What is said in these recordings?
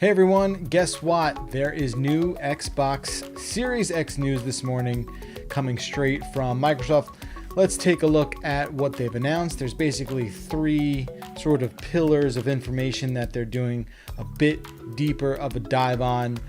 Hey everyone, guess what? There is new Xbox Series X news this morning coming straight from Microsoft. Let's take a look at what they've announced. There's basically three sort of pillars of information that they're doing a bit deeper of a dive on.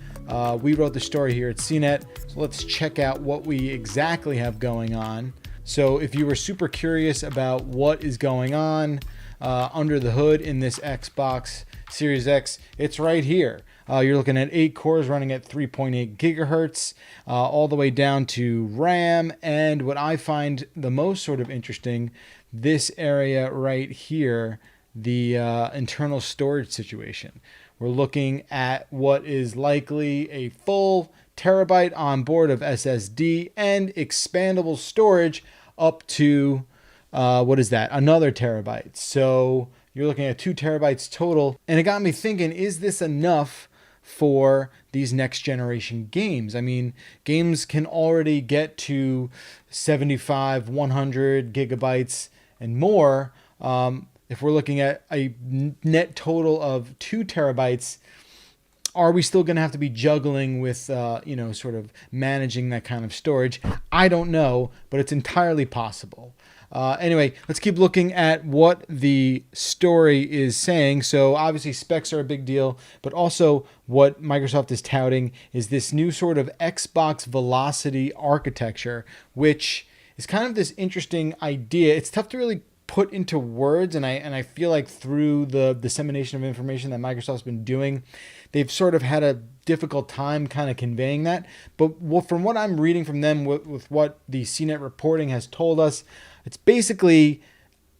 We wrote the story here at CNET, so let's check out what we exactly have going on. So if you were super curious about what is going on under the hood in this Xbox Series X, it's right here. You're looking at 8 cores running at 3.8 gigahertz, all the way down to RAM. And what I find the most sort of interesting, this area right here, the internal storage situation. We're looking at what is likely a full terabyte on board of SSD and expandable storage up to what is that? Another terabyte. So you're looking at 2 terabytes total. And it got me thinking, is this enough for these next generation games? I mean, games can already get to 75, 100 gigabytes and more. If we're looking at a net total of 2 terabytes, are we still going to have to be juggling with, sort of managing that kind of storage? I don't know, but it's entirely possible. Anyway, let's keep looking at what the story is saying. So obviously specs are a big deal, but also what Microsoft is touting is this new sort of Xbox Velocity architecture, which is kind of this interesting idea. It's tough to really put into words, and I feel like through the dissemination of information that Microsoft's been doing, they've sort of had a difficult time kind of conveying that. But from what I'm reading from them with what the CNET reporting has told us, it's basically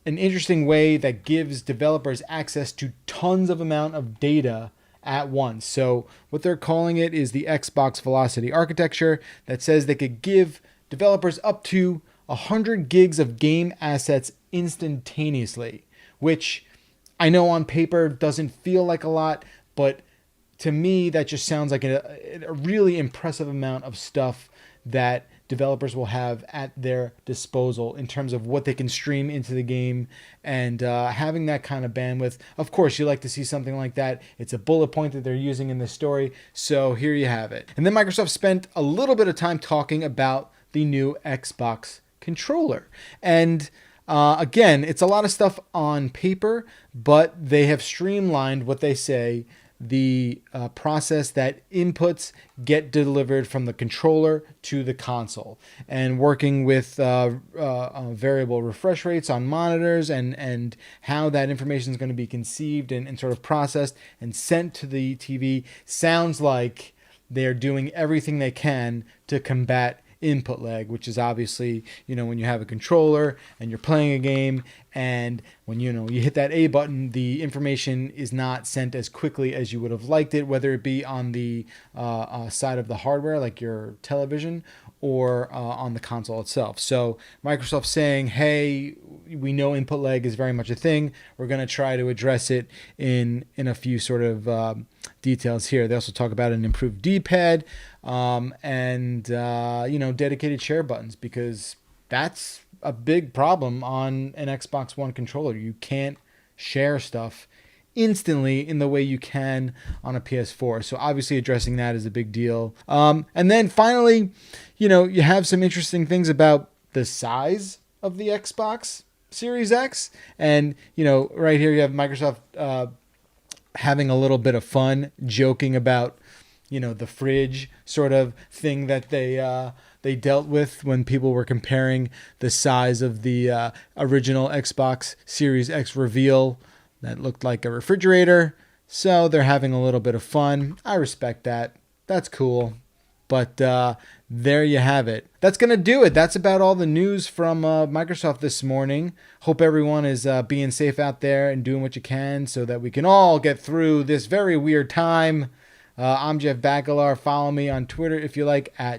an interesting way that gives developers access to tons of amount of data at once. So what they're calling it is the Xbox Velocity architecture that says they could give developers up to 100 gigs of game assets instantaneously, which I know on paper doesn't feel like a lot, but to me that just sounds like a really impressive amount of stuff that developers will have at their disposal in terms of what they can stream into the game, and having that kind of bandwidth. Of course, you like to see something like that. It's a bullet point that they're using in this story. So here you have it. And then Microsoft spent a little bit of time talking about the new Xbox controller. And again, it's a lot of stuff on paper, but they have streamlined what they say the process that inputs get delivered from the controller to the console, and working with variable refresh rates on monitors, and how that information is going to be conceived and sort of processed and sent to the TV. Sounds like they're doing everything they can to combat input lag, which is obviously, when you have a controller and you're playing a game, and when you hit that A button, the information is not sent as quickly as you would have liked it, whether it be on the side of the hardware like your television, or on the console itself. So Microsoft's saying, hey, we know input lag is very much a thing. We're going to try to address it in a few sort of details here. They also talk about an improved D-pad, and dedicated share buttons, because that's a big problem on an Xbox One controller. You can't share stuff instantly in the way you can on a PS4. So obviously addressing that is a big deal. And then finally, you have some interesting things about the size of the Xbox Series X. And, right here you have Microsoft having a little bit of fun, joking about, the fridge sort of thing that they dealt with when people were comparing the size of the original Xbox Series X reveal that looked like a refrigerator. So they're having a little bit of fun. I respect that. That's cool. But there you have it. That's going to do it. That's about all the news from Microsoft this morning. Hope everyone is being safe out there and doing what you can so that we can all get through this very weird time. I'm Jeff Bakalar. Follow me on Twitter if you like, at